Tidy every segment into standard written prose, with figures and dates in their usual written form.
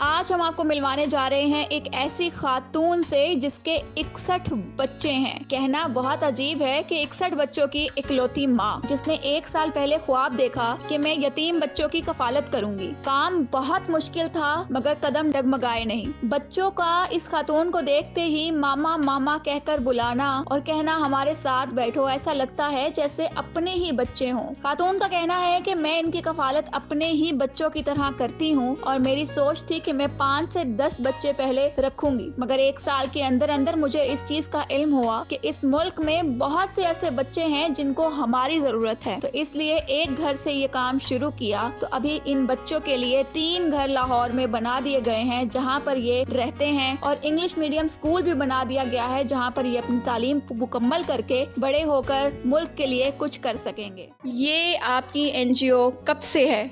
आज हम आपको मिलवाने जा रहे हैं एक ऐसी खातून से जिसके 61 बच्चे हैं। कहना बहुत अजीब है कि 61 बच्चों की इकलौती माँ, जिसने 1 साल पहले ख्वाब देखा कि मैं यतीम बच्चों की कफालत करूंगी। काम बहुत मुश्किल था मगर कदम डगमगाए नहीं। बच्चों का इस खातून को देखते ही मामा मामा कहकर बुलाना और कहना हमारे साथ बैठो, ऐसा लगता है जैसे अपने ही बच्चे हों। खातून का कहना है कि मैं इनकी कफालत अपने ही बच्चों की तरह करती हूँ और मेरी सोच थी कि मैं 5 से 10 बच्चे पहले रखूंगी, मगर 1 साल के अंदर अंदर मुझे इस चीज का इल्म हुआ कि इस मुल्क में बहुत से ऐसे बच्चे हैं जिनको हमारी जरूरत है। तो इसलिए एक घर से ये काम शुरू किया। तो अभी इन बच्चों के लिए 3 घर लाहौर में बना दिए गए हैं जहाँ पर ये रहते हैं, और इंग्लिश मीडियम स्कूल भी बना दिया गया है जहाँ पर ये अपनी तालीम मुकम्मल करके बड़े होकर मुल्क के लिए कुछ कर सकेंगे। ये आपकी NGO कब से है?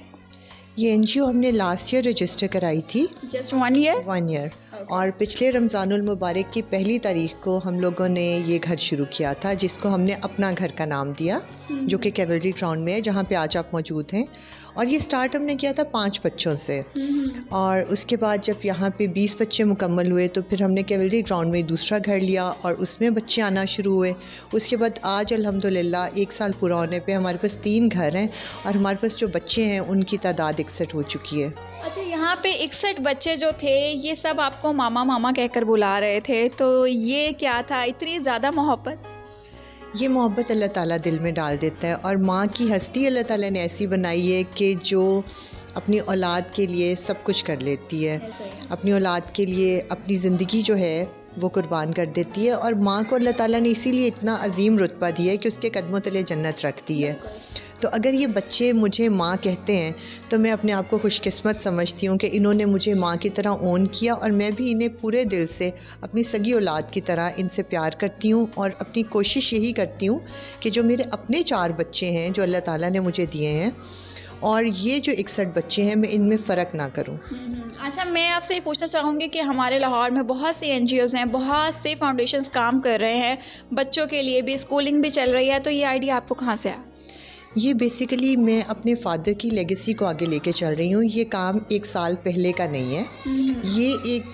ये NGO हमने लास्ट ईयर रजिस्टर कराई थी। Just 1 year? 1 ईयर। और पिछले रमज़ानुल मुबारक की पहली तारीख को हम लोगों ने ये घर शुरू किया था, जिसको हमने अपना घर का नाम दिया, जो कि कैवलरी ग्राउंड में है, जहाँ पे आज आप मौजूद हैं। और ये स्टार्ट हमने किया था 5 बच्चों से, और उसके बाद जब यहाँ पे 20 बच्चे मुकम्मल हुए तो फिर हमने कैवलरी ग्राउंड में दूसरा घर लिया और उसमें बच्चे आना शुरू हुए। उसके बाद आज अल्हम्दुलिल्लाह 1 साल पूरा होने पे हमारे पास 3 घर हैं और हमारे पास जो बच्चे हैं उनकी तादाद 61 हो चुकी है। अच्छा, यहाँ पे 61 बच्चे जो थे ये सब आपको मामा मामा कहकर बुला रहे थे, तो ये क्या था, इतनी ज़्यादा मोहब्बत? ये मोहब्बत अल्लाह ताला दिल में डाल देता है, और माँ की हस्ती अल्लाह ताला ने ऐसी बनाई है कि जो अपनी औलाद के लिए सब कुछ कर लेती है, अपनी औलाद के लिए अपनी ज़िंदगी जो है वो कुर्बान कर देती है। और माँ को अल्लाह ताला ने इसीलिए इतना अजीम रुतबा दिया है कि उसके कदमों तले जन्नत रखती है। तो अगर ये बच्चे मुझे माँ कहते हैं तो मैं अपने आप को खुशकिस्मत समझती हूँ कि इन्होंने मुझे माँ की तरह ओन किया, और मैं भी इन्हें पूरे दिल से अपनी सगी औलाद की तरह इनसे प्यार करती हूँ। और अपनी कोशिश यही करती हूँ कि जो मेरे अपने 4 बच्चे हैं जो अल्लाह ताला ने मुझे दिए हैं, और ये जो 61 बच्चे हैं, मैं इनमें फ़र्क ना करूँ। अच्छा, मैं आपसे ये पूछना चाहूँगी कि हमारे लाहौर में बहुत सी NGOs हैं, बहुत से फाउंडेशंस काम कर रहे हैं, बच्चों के लिए भी स्कूलिंग भी चल रही है, तो ये आइडिया आपको कहाँ से आया? ये बेसिकली मैं अपने फ़ादर की लेगेसी को आगे लेके चल रही हूँ। ये काम 1 साल पहले का नहीं है, ये एक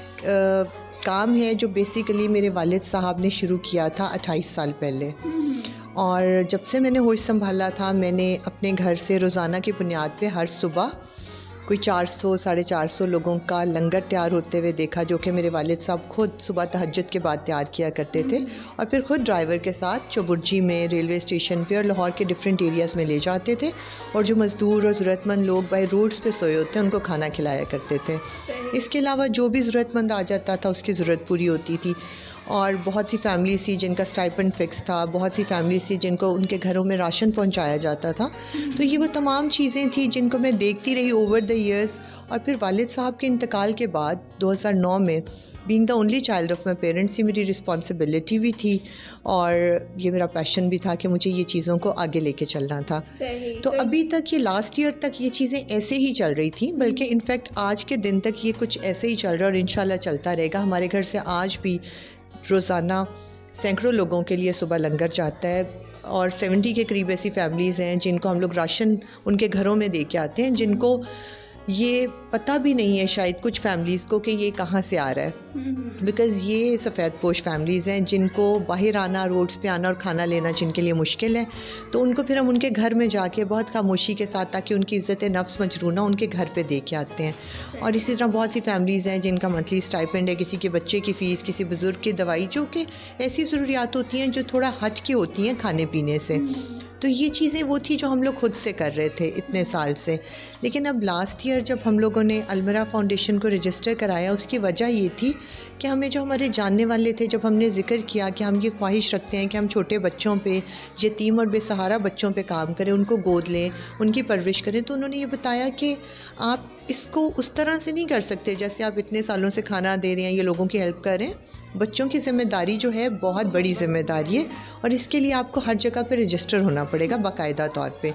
काम है जो बेसिकली मेरे वालिद साहब ने शुरू किया था 28 साल पहले। और जब से मैंने होश संभाला था, मैंने अपने घर से रोज़ाना की बुनियाद पे हर सुबह कोई 400 साढ़े 400 लोगों का लंगर तैयार होते हुए देखा, जो कि मेरे वालिद साहब खुद सुबह तहज्जुद के बाद तैयार किया करते थे, और फिर खुद ड्राइवर के साथ चौबुर्जी में, रेलवे स्टेशन पे और लाहौर के डिफरेंट एरियाज़ में ले जाते थे, और जो मज़दूर और ज़रूरतमंद लोग बाई रोड्स पे सोए होते हैं उनको खाना खिलाया करते थे। इसके अलावा जो भी ज़रूरतमंद आ जाता था उसकी ज़रूरत पूरी होती थी। और बहुत सी फैमिली थी जिनका स्टाइपेंड फ़िक्स था, बहुत सी फैमिली थी जिनको उनके घरों में राशन पहुंचाया जाता था। तो ये वो तमाम चीज़ें थी जिनको मैं देखती रही ओवर द ईयर्स। और फिर वालिद साहब के इंतकाल के बाद 2009 में, being the only child of my parents, ये मेरी रिस्पॉन्सिबिलिटी भी थी और ये मेरा पैशन भी था कि मुझे ये चीज़ों को आगे लेके चलना था। तो अभी तक ये लास्ट ईयर तक ये चीज़ें ऐसे ही चल रही थी, बल्कि इनफैक्ट आज के दिन तक ये कुछ ऐसे ही चल रहा है और इंशाल्लाह चलता रहेगा। हमारे घर से आज भी रोज़ाना सैकड़ों लोगों के लिए सुबह लंगर जाता है, और 70 के करीब ऐसी फैमिलीज़ हैं जिनको हम लोग राशन उनके घरों में दे के आते हैं, जिनको ये पता भी नहीं है शायद कुछ फैमिलीज़ को कि ये कहाँ से आ रहा है, बिकॉज़ ये सफ़ेद पोश फैमिलीज़ हैं जिनको बाहर आना, रोड्स पे आना और खाना लेना जिनके लिए मुश्किल है। तो उनको फिर हम उनके घर में जाके बहुत खामोशी के साथ, ताकि उनकी इज़्ज़त नफ्स मजरूना, उनके घर पे दे के आते हैं। और इसी तरह बहुत सी फैमिलीज़ हैं जिनका मंथली स्टाइपेंड है, किसी के बच्चे की फ़ीस, किसी बुज़ुर्ग की दवाई, जो कि ऐसी ज़रूरियात होती हैं जो थोड़ा हट के होती हैं खाने पीने से। तो ये चीज़ें वो थी जो हम लोग खुद से कर रहे थे इतने साल से। लेकिन अब लास्ट ईयर जब हम लोगों ने अलमरा फाउंडेशन को रजिस्टर कराया, उसकी वजह ये थी कि हमें जो हमारे जानने वाले थे, जब हमने ज़िक्र किया कि हम ये ख्वाहिश रखते हैं कि हम छोटे बच्चों पे, यतीम और बेसहारा बच्चों पे काम करें, उनको गोद लें, उनकी परवरिश करें, तो उन्होंने ये बताया कि आप इसको उस तरह से नहीं कर सकते जैसे आप इतने सालों से खाना दे रहे हैं, ये लोगों की हेल्प कर रहे हैं। बच्चों की ज़िम्मेदारी जो है बहुत बड़ी ज़िम्मेदारी है, और इसके लिए आपको हर जगह पे रजिस्टर होना पड़ेगा बाकायदा तौर पे।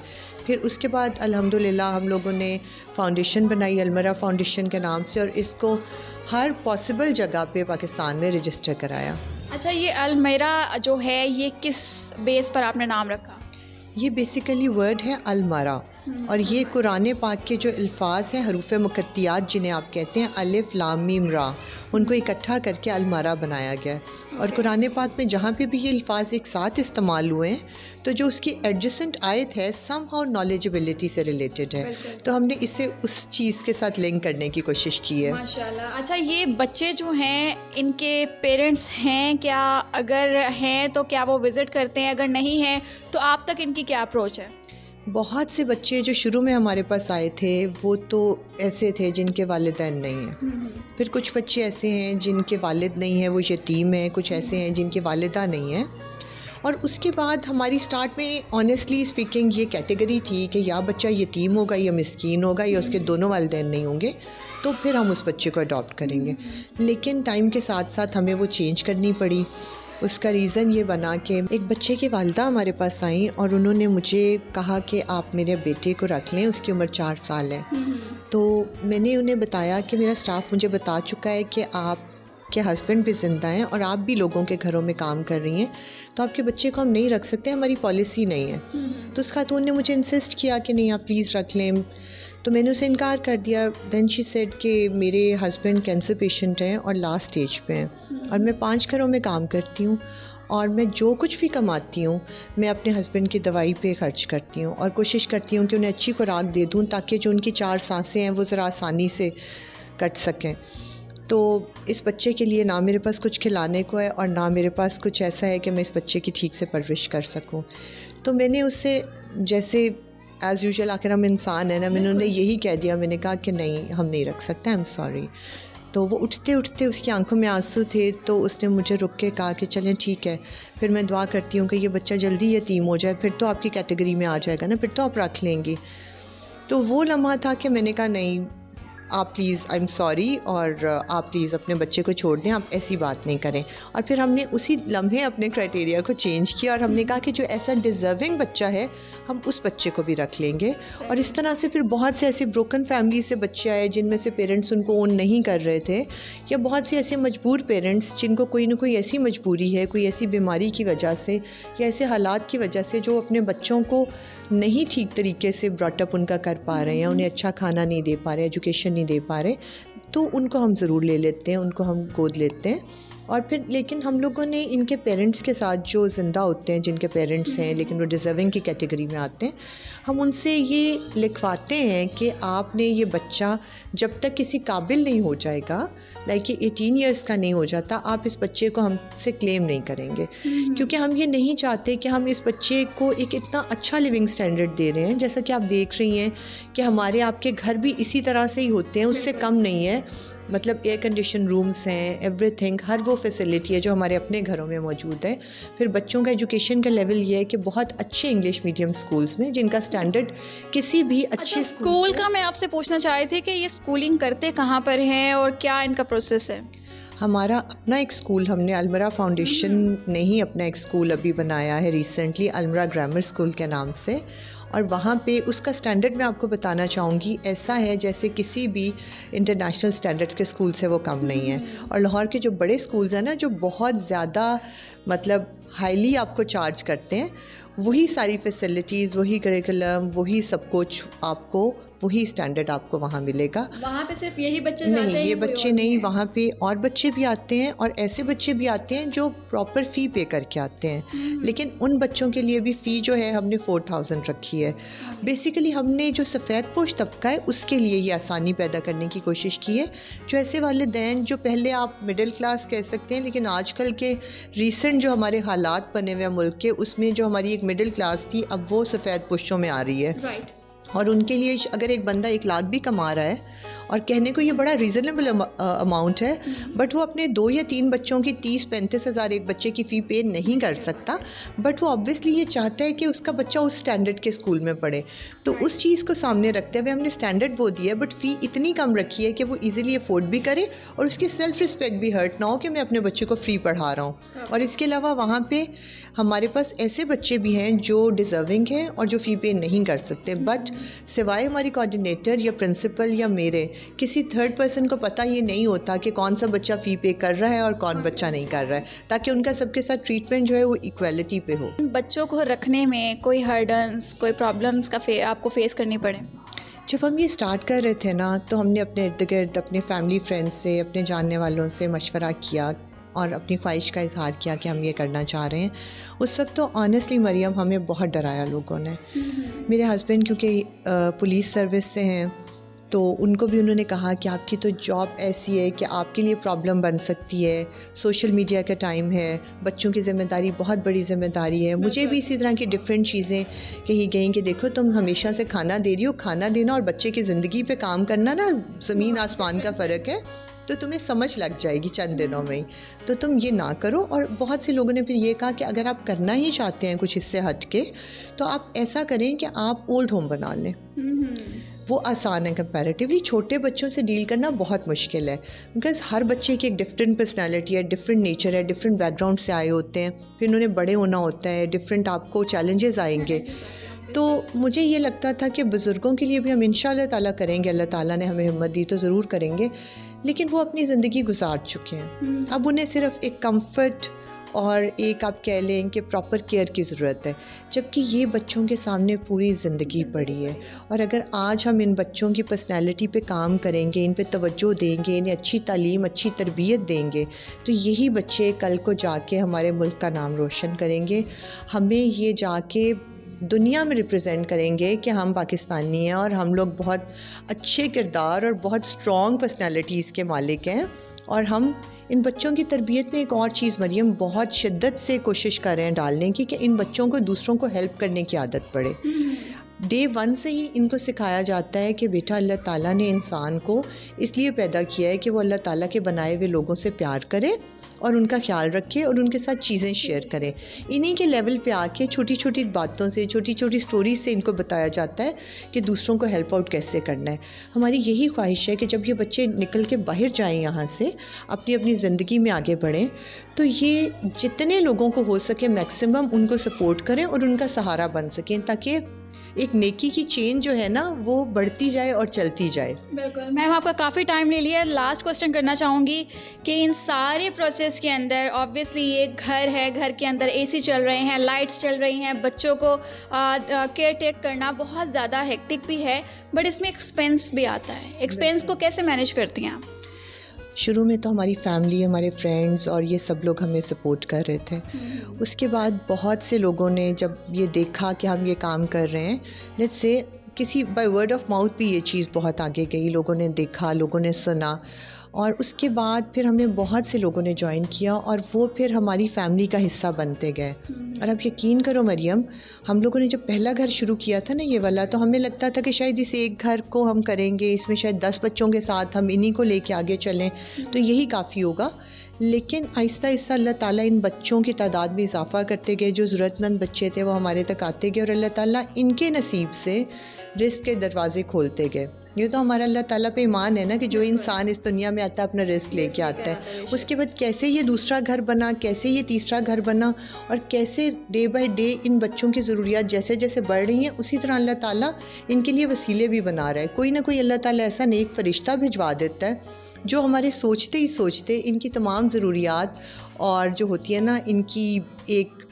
फिर उसके बाद अल्हम्दुलिल्लाह हम लोगों ने फ़ाउंडेशन बनाई अलमरा फ़ाउंडेशन के नाम से, और इसको हर पॉसिबल जगह पे पाकिस्तान में रजिस्टर कराया। अच्छा, ये अलमरा जो है ये किस बेस पर आपने नाम रखा? ये बेसिकली वर्ड है अलमरा, और ये कुरान पाक के जो अल्फाज हैं, हरूफ मुक़त्तियात जिन्हें आप कहते हैं, अलिफ लाम मीम रा, उनको इकट्ठा करके अलमारा बनाया गया है। और कुरान पाक में जहाँ पे भी ये अल्फाज एक साथ इस्तेमाल हुए हैं तो जो उसकी एडजेसेंट आयत है समहाउ नॉलेजेबिलिटी से रिलेटेड है, तो हमने इसे उस चीज़ के साथ लिंक करने की कोशिश की है। माशाल्लाह। अच्छा, ये बच्चे जो हैं इनके पेरेंट्स हैं क्या? अगर हैं तो क्या वो विज़िट करते हैं? अगर नहीं हैं तो आप तक इनकी क्या अप्रोच है? बहुत से बच्चे जो शुरू में हमारे पास आए थे वो तो ऐसे थे जिनके वालिदैन नहीं हैं। फिर कुछ बच्चे ऐसे हैं जिनके वालिद नहीं हैं, वो यतीम हैं। कुछ ऐसे हैं जिनके वालिदा नहीं हैं। और उसके बाद हमारी स्टार्ट में ऑनेस्टली स्पीकिंग ये कैटेगरी थी कि या बच्चा यतीम होगा या मिस्कीन होगा या उसके दोनों वालिदैन नहीं होंगे, तो फिर हम उस बच्चे को अडॉप्ट करेंगे। लेकिन टाइम के साथ साथ हमें वो चेंज करनी पड़ी। उसका रीज़न ये बना कि एक बच्चे की वालिदा हमारे पास आई और उन्होंने मुझे कहा कि आप मेरे बेटे को रख लें, उसकी उम्र 4 साल है। तो मैंने उन्हें बताया कि मेरा स्टाफ मुझे बता चुका है कि आपके हस्बैंड भी ज़िंदा हैं और आप भी लोगों के घरों में काम कर रही हैं, तो आपके बच्चे को हम नहीं रख सकते, हमारी पॉलिसी नहीं है। तो उस खातून ने मुझे इंसिस्ट किया कि नहीं, आप प्लीज़ रख लें। तो मैंने उसे इनकार कर दिया। दैन शी सेड कि मेरे हस्बैंड कैंसर पेशेंट हैं और लास्ट स्टेज पे हैं और मैं 5 घरों में काम करती हूँ और मैं जो कुछ भी कमाती हूँ मैं अपने हस्बैंड की दवाई पे खर्च करती हूँ और कोशिश करती हूँ कि उन्हें अच्छी खुराक दे दूँ ताकि जो उनकी 4 सांसें हैं वो ज़रा आसानी से कट सकें। तो इस बच्चे के लिए ना मेरे पास कुछ खिलाने को है और ना मेरे पास कुछ ऐसा है कि मैं इस बच्चे की ठीक से परवरिश कर सकूँ। तो मैंने उससे, जैसे एज़ यूजुअल आखिर हम इंसान है ना, मैंने उन्हें यही कह दिया। मैंने कहा कि नहीं, हम नहीं रख सकते, आई एम सॉरी। तो वो उठते उठते उसकी आंखों में आंसू थे, तो उसने मुझे रुक के कहा कि चलें ठीक है, फिर मैं दुआ करती हूँ कि ये बच्चा जल्दी यतीम हो जाए, फिर तो आपकी कैटेगरी में आ जाएगा ना, फिर तो आप रख लेंगी। तो वो लम्हा था कि मैंने कहा नहीं, आप प्लीज़, आई एम सॉरी, और आप प्लीज़ अपने बच्चे को छोड़ दें, आप ऐसी बात नहीं करें। और फिर हमने उसी लम्हे अपने क्राइटेरिया को चेंज किया और हमने कहा कि जो ऐसा डिज़र्विंग बच्चा है हम उस बच्चे को भी रख लेंगे। और इस तरह से फिर बहुत से ऐसे ब्रोकन फैमिली से बच्चे आए जिनमें से पेरेंट्स उनको ओन नहीं कर रहे थे, या बहुत से ऐसे मजबूर पेरेंट्स जिनको कोई ना कोई ऐसी मजबूरी है, कोई ऐसी बीमारी की वजह से या ऐसे हालात की वजह से जो अपने बच्चों को नहीं ठीक तरीके से ब्रॉटअप उनका कर पा रहे हैं, उन्हें अच्छा खाना नहीं दे पा रहे, एजुकेशन नहीं दे पा रहे, तो उनको हम ज़रूर ले लेते हैं, उनको हम गोद लेते हैं। और फिर लेकिन हम लोगों ने इनके पेरेंट्स के साथ, जो ज़िंदा होते हैं, जिनके पेरेंट्स हैं लेकिन वो डिज़र्विंग की कैटेगरी में आते हैं, हम उनसे ये लिखवाते हैं कि आपने ये बच्चा जब तक किसी काबिल नहीं हो जाएगा, लाइक ये 18 इयर्स का नहीं हो जाता, आप इस बच्चे को हमसे क्लेम नहीं करेंगे। क्योंकि हम ये नहीं चाहते कि हम इस बच्चे को एक इतना अच्छा लिविंग स्टैंडर्ड दे रहे हैं, जैसा कि आप देख रही हैं कि हमारे आपके घर भी इसी तरह से ही होते हैं, उससे कम नहीं है। मतलब एयर कंडीशन रूम्स हैं, एवरीथिंग, हर वो फैसिलिटी है जो हमारे अपने घरों में मौजूद है। फिर बच्चों का एजुकेशन का लेवल ये है कि बहुत अच्छे इंग्लिश मीडियम स्कूल्स में, जिनका स्टैंडर्ड किसी भी अच्छे स्कूल का मैं आपसे पूछना चाह रही थी कि ये स्कूलिंग करते कहाँ पर हैं और क्या इनका प्रोसेस है? हमारा अपना एक स्कूल, हमने अलमरा फाउंडेशन ने ही अपना एक स्कूल अभी बनाया है रिसेंटली, अलमरा ग्रामर स्कूल के नाम से। और वहाँ पे उसका स्टैंडर्ड मैं आपको बताना चाहूँगी, ऐसा है जैसे किसी भी इंटरनेशनल स्टैंडर्ड के स्कूल से वो कम नहीं है। और लाहौर के जो बड़े स्कूल्स हैं ना, जो बहुत ज़्यादा मतलब हाईली आपको चार्ज करते हैं, वही सारी फैसिलिटीज़, वही करिकुलम, वही सब कुछ आपको, वही स्टैंडर्ड आपको वहाँ मिलेगा। वहाँ पे सिर्फ यही बच्चे नहीं, ये बच्चे नहीं, वहाँ पे और बच्चे भी आते हैं और ऐसे बच्चे भी आते हैं जो प्रॉपर फ़ी पे करके आते हैं। लेकिन उन बच्चों के लिए भी फ़ी जो है हमने 4000 रखी है। बेसिकली हमने जो सफ़ेद पोश तबका है उसके लिए ये आसानी पैदा करने की कोशिश की है। जो ऐसे वालिदैन जो पहले आप मिडिल क्लास कह सकते हैं, लेकिन आजकल के रीसेंट जो हमारे हालात बने हुए हैं मुल्क के, उसमें जो हमारी एक मिडिल क्लास थी अब वो सफ़ेद पोशों में आ रही है। और उनके लिए अगर एक बंदा 1 लाख भी कमा रहा है, और कहने को ये बड़ा रीज़नेबल अमाउंट है, बट वो अपने 2 या 3 बच्चों की 30-35 हज़ार एक बच्चे की फ़ी पे नहीं कर सकता, बट वो ऑब्वियसली ये चाहता है कि उसका बच्चा उस स्टैंडर्ड के स्कूल में पढ़े। तो उस चीज़ को सामने रखते हुए हमने स्टैंडर्ड वो दिया, बट फ़ी इतनी कम रखी है कि वो ईज़िली अफोर्ड भी करे और उसकी सेल्फ़ रिस्पेक्ट भी हर्ट ना हो कि मैं अपने बच्चे को फ्री पढ़ा रहा हूँ। और इसके अलावा वहाँ पर हमारे पास ऐसे बच्चे भी हैं जो डिज़र्विंग हैं और जो फ़ी पे नहीं कर सकते, बट सिवाय हमारी कोऑर्डिनेटर या प्रिंसिपल या मेरे किसी थर्ड पर्सन को पता ये नहीं होता कि कौन सा बच्चा फ़ी पे कर रहा है और कौन बच्चा नहीं कर रहा है, ताकि उनका सबके साथ ट्रीटमेंट जो है वो इक्वलिटी पे हो। बच्चों को रखने में कोई हर्डन्स, कोई प्रॉब्लम्स का आपको फेस करनी पड़े? जब हम ये स्टार्ट कर रहे थे ना, तो हमने अपने इर्द गिर्द अपने फैमिली फ्रेंड्स से, अपने जानने वालों से मशवरा किया और अपनी ख्वाहिश का इजहार किया कि हम ये करना चाह रहे हैं। उस वक्त तो ऑनेस्टली मरियम हमें बहुत डराया लोगों ने। मेरे हस्बैंड क्योंकि पुलिस सर्विस से हैं, तो उनको भी उन्होंने कहा कि आपकी तो जॉब ऐसी है कि आपके लिए प्रॉब्लम बन सकती है, सोशल मीडिया का टाइम है, बच्चों की ज़िम्मेदारी बहुत बड़ी ज़िम्मेदारी है। मुझे भी इसी तरह की डिफरेंट चीज़ें कही गई कि देखो तुम हमेशा से खाना दे रही हो, खाना देना और बच्चे की ज़िंदगी पे काम करना ना ज़मीन आसमान का फ़र्क है, तो तुम्हें समझ लग जाएगी चंद दिनों में ही, तो तुम ये ना करो। और बहुत से लोगों ने फिर ये कहा कि अगर आप करना ही चाहते हैं कुछ इससे हट के, तो आप ऐसा करें कि आप ओल्ड होम बना लें। वो आसान है कंपैरेटिवली। छोटे बच्चों से डील करना बहुत मुश्किल है, बिकॉज़ हर बच्चे की एक डिफरेंट पर्सनालिटी है, डिफरेंट नेचर है, डिफरेंट बैकग्राउंड से आए होते हैं, फिर उन्होंने बड़े होना होता है, डिफरेंट आपको चैलेंजेस आएंगे। तो मुझे ये लगता था कि बुज़ुर्गों के लिए भी हम इंशाअल्लाह ताला करेंगे, अल्लाह ताला ने हमें हिम्मत दी तो ज़रूर करेंगे, लेकिन वो अपनी ज़िंदगी गुजार चुके हैं। अब उन्हें सिर्फ एक कंफर्ट और एक आप कह लें कि प्रॉपर केयर की ज़रूरत है, जबकि ये बच्चों के सामने पूरी ज़िंदगी पड़ी है। और अगर आज हम इन बच्चों की पर्सनैलिटी पे काम करेंगे, इन पे तवज्जो देंगे, इन्हें अच्छी तालीम, अच्छी तरबियत देंगे, तो यही बच्चे कल को जाके हमारे मुल्क का नाम रोशन करेंगे, हमें ये जाके दुनिया में रिप्रेजेंट करेंगे कि हम पाकिस्तानी हैं और हम लोग बहुत अच्छे किरदार और बहुत स्ट्रॉन्ग पर्सनैलिटीज़ के मालिक हैं। और हम इन बच्चों की तरबियत में एक और चीज़ मरियम बहुत शिद्दत से कोशिश कर रहे हैं डालने की, कि इन बच्चों को दूसरों को हेल्प करने की आदत पड़े। डे 1 से ही इनको सिखाया जाता है कि बेटा अल्लाह ताला ने इंसान को इसलिए पैदा किया है कि वो अल्लाह ताला के बनाए हुए लोगों से प्यार करे और उनका ख्याल रखे और उनके साथ चीज़ें शेयर करें। इन्हीं के लेवल पे आके छोटी छोटी बातों से, छोटी छोटी स्टोरीज से इनको बताया जाता है कि दूसरों को हेल्प आउट कैसे करना है। हमारी यही ख्वाहिश है कि जब ये बच्चे निकल के बाहर जाएं यहाँ से, अपनी अपनी ज़िंदगी में आगे बढ़ें, तो ये जितने लोगों को हो सके मैक्सिमम उनको सपोर्ट करें और उनका सहारा बन सकें, ताकि एक नेकी की चेन जो है ना वो बढ़ती जाए और चलती जाए। बिल्कुल मैम, आपका काफ़ी टाइम ले लिया। लास्ट क्वेश्चन करना चाहूँगी कि इन सारे प्रोसेस के अंदर ऑब्वियसली ये घर है, घर के अंदर एसी चल रहे हैं, लाइट्स चल रही हैं, बच्चों को केयर टेक करना बहुत ज़्यादा हेक्टिक भी है, बट इसमें एक्सपेंस भी आता है। एक्सपेंस को कैसे मैनेज करती हैं आप? शुरू में तो हमारी फैमिली, हमारे फ्रेंड्स और ये सब लोग हमें सपोर्ट कर रहे थे। उसके बाद बहुत से लोगों ने जब ये देखा कि हम ये काम कर रहे हैं, लेट्स से किसी बाय वर्ड ऑफ माउथ भी ये चीज़ बहुत आगे गई, लोगों ने देखा, लोगों ने सुना, और उसके बाद फिर हमें बहुत से लोगों ने ज्वाइन किया और वो फिर हमारी फैमिली का हिस्सा बनते गए। और अब यकीन करो मरियम, हम लोगों ने जब पहला घर शुरू किया था ना ये वाला, तो हमें लगता था कि शायद इस एक घर को हम करेंगे, इसमें शायद 10 बच्चों के साथ हम इन्हीं को लेके आगे चलें तो यही काफ़ी होगा। लेकिन आहिस्ता आहिस्ता अल्लाह ताला इन बच्चों की तादाद में इजाफ़ा करते गए, जो ज़रूरतमंद बच्चे थे वो हमारे तक आते गए और अल्लाह ताला इनके नसीब से रिस्क के दरवाज़े खोलते गए। ये तो हमारा अल्लाह ताला पे ईमान है ना कि जो इंसान इस दुनिया में आता है अपना रिस्क लेके आता है। उसके बाद कैसे ये दूसरा घर बना, कैसे ये तीसरा घर बना, और कैसे डे बाय डे इन बच्चों की ज़रूरियात जैसे जैसे बढ़ रही हैं, उसी तरह अल्लाह ताला इनके लिए वसीले भी बना रहा है। कोई ना कोई अल्लाह ताला ऐसा नेक फ़रिश्ता भिजवा देता है जो हमारे सोचते ही सोचते इनकी तमाम ज़रूरियात और जो होती है ना इनकी एक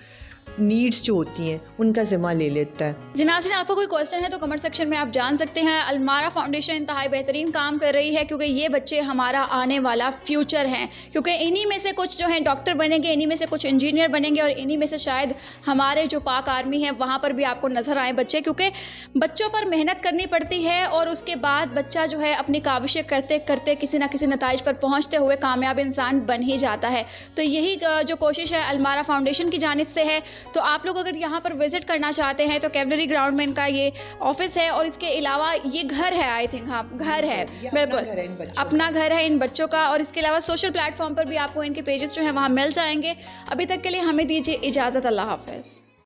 नीड्स जो होती हैं उनका ज़िम्मा ले लेता है। जी नाज़रीन, आपको कोई क्वेश्चन है तो कमेंट सेक्शन में आप जान सकते हैं। अलमारा फाउंडेशन इंतहाई बेहतरीन काम कर रही है, क्योंकि ये बच्चे हमारा आने वाला फ्यूचर हैं, क्योंकि इन्हीं में से कुछ जो हैं डॉक्टर बनेंगे, इन्हीं में से कुछ इंजीनियर बनेंगे और इन्हीं में से शायद हमारे जो पाक आर्मी है वहाँ पर भी आपको नज़र आए बच्चे, क्योंकि बच्चों पर मेहनत करनी पड़ती है और उसके बाद बच्चा जो है अपनी काविशें करते करते किसी ना किसी नताइज पर पहुँचते हुए कामयाब इंसान बन ही जाता है। तो यही जो कोशिश है अलमारा फाउंडेशन की जानिब से है। तो आप लोग अगर यहाँ पर विज़िट करना चाहते हैं तो कैवलरी ग्राउंड में इनका ये ऑफिस है, और इसके अलावा ये घर है, आई थिंक हाँ घर है, बिल्कुल अपना घर है इन बच्चों का। और इसके अलावा सोशल प्लेटफॉर्म पर भी आपको इनके पेजेस जो हैं वहाँ मिल जाएंगे। अभी तक के लिए हमें दीजिए इजाज़त, अल्लाह हाफ़िज़।